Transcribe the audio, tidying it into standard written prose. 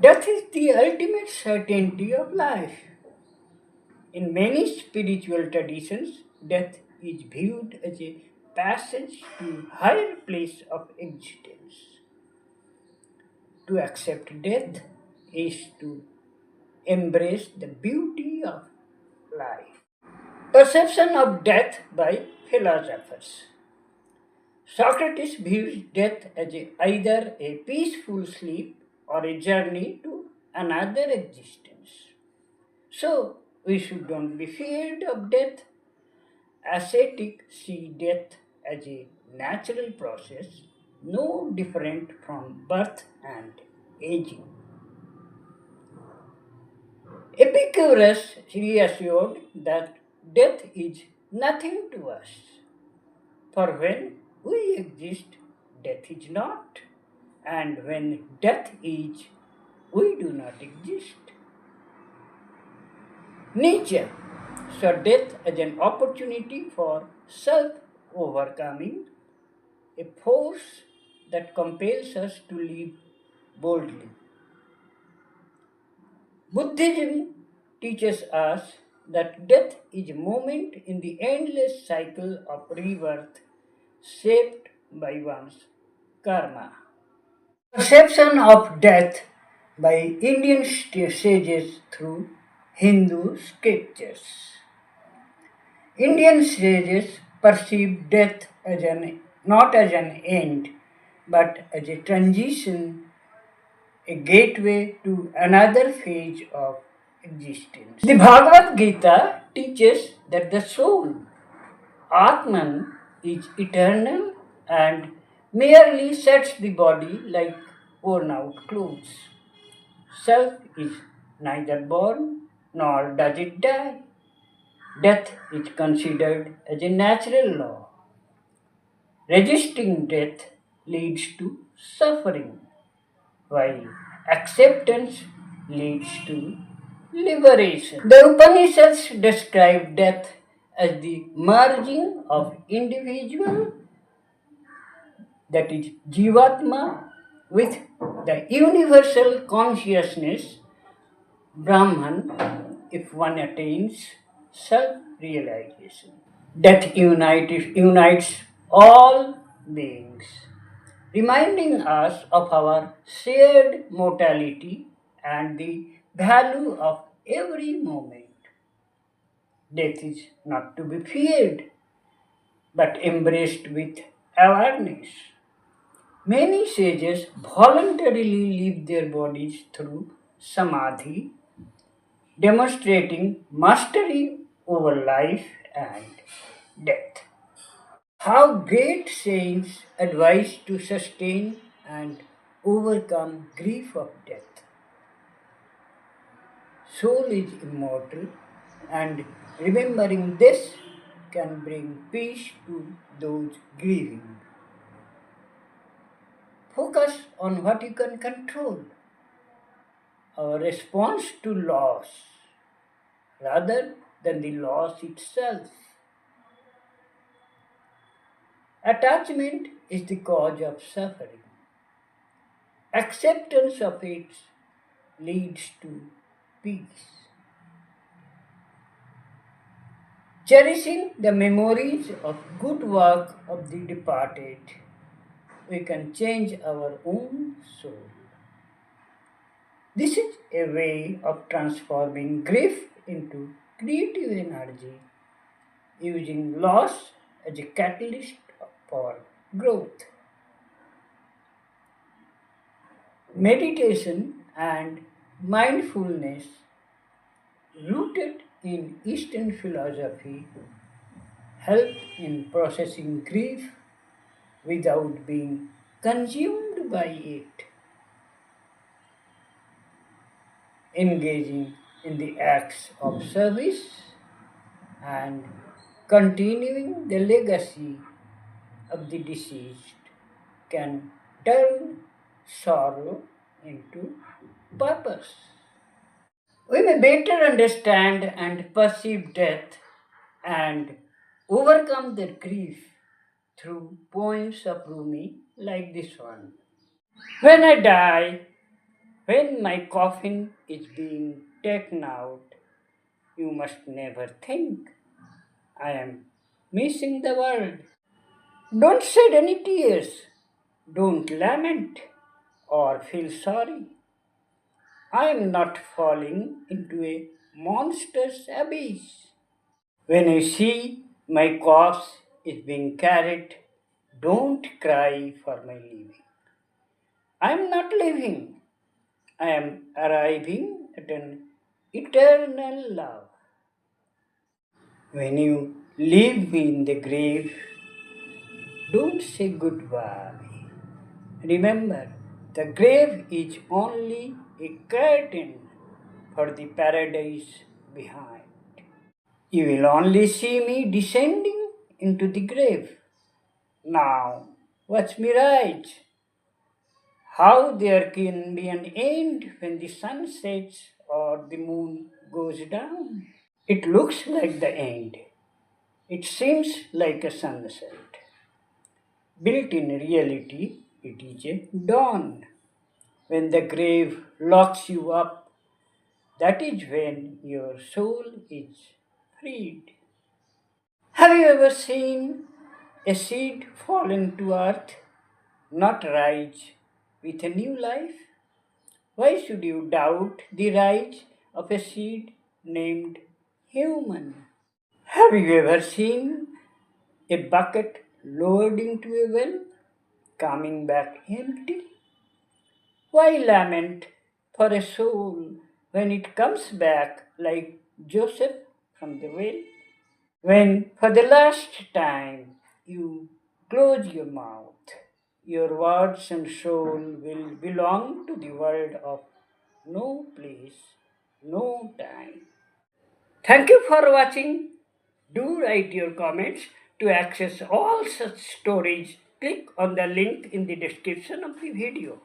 Death is the ultimate certainty of life. In many spiritual traditions, death is viewed as a passage to higher place of existence. To accept death is to embrace the beauty of life. Perception of death by philosophers. Socrates views death as either a peaceful sleep or a journey to another existence. So, we should not be feared of death. Ascetics see death as a natural process, no different from birth and aging. Epicurus reassured that death is nothing to us, for when we exist, death is not, and when death is, we do not exist. Nietzsche saw death as an opportunity for self overcoming, a force that compels us to live boldly. Buddhism teaches us that death is a moment in the endless cycle of rebirth shaped by one's karma. Perception of death by Indian sages through Hindu scriptures. Indian sages perceive death as not as an end, but as a transition, a gateway to another phase of existence. The Bhagavad Gita teaches that the soul, Atman, is eternal and merely sets the body like worn out clothes. Self is neither born nor does it die. Death is considered as a natural law. Resisting death leads to suffering, while acceptance leads to liberation. The Upanishads describe death as the merging of individual, that is Jivatma, with the universal consciousness, Brahman, if one attains self realization. Death unites all beings, reminding us of our shared mortality and the value of every moment. Death is not to be feared, but embraced with awareness. Many sages voluntarily leave their bodies through samadhi, demonstrating mastery over life and death. How great saints advise to sustain and overcome grief of death. Soul is immortal, and remembering this can bring peace to those grieving. Focus on what you can control, our response to loss, rather than the loss itself. Attachment is the cause of suffering. Acceptance of it leads to peace. Cherishing the memories of good work of the departed, we can change our own soul. This is a way of transforming grief into creative energy, using loss as a catalyst for growth. Meditation and mindfulness, rooted in Eastern philosophy, help in processing grief without being consumed by it. Engaging in the acts of service and continuing the legacy of the deceased can turn sorrow into purpose. We may better understand and perceive death and overcome their grief through poems of Rumi like this one. When I die, When my coffin is being taken out, you must never think I am missing the world. Don't shed any tears. Don't lament or feel sorry. I am not falling into a monster's abyss. When I see my corpse is being carried, don't cry for my leaving. I am not leaving. I am arriving at an eternal love. When you leave me in the grave, don't say goodbye. Remember, the grave is only a curtain for the paradise behind. You will only see me descending into the grave. Now, watch me rise. How there can be an end when the sun sets or the moon goes down. It looks like the end. It seems like a sunset. Built in reality, it is a dawn. When the grave locks you up, that is when your soul is freed. Have you ever seen a seed fall into earth, not rise with a new life? Why should you doubt the rise of a seed named human? Have you ever seen a bucket lowered into a well, coming back empty? Why lament for a soul when it comes back like Joseph from the well? When for the last time you close your mouth, your words and soul will belong to the world of no place, no time. Thank you for watching. Do write your comments. To access all such stories, click on the link in the description of the video.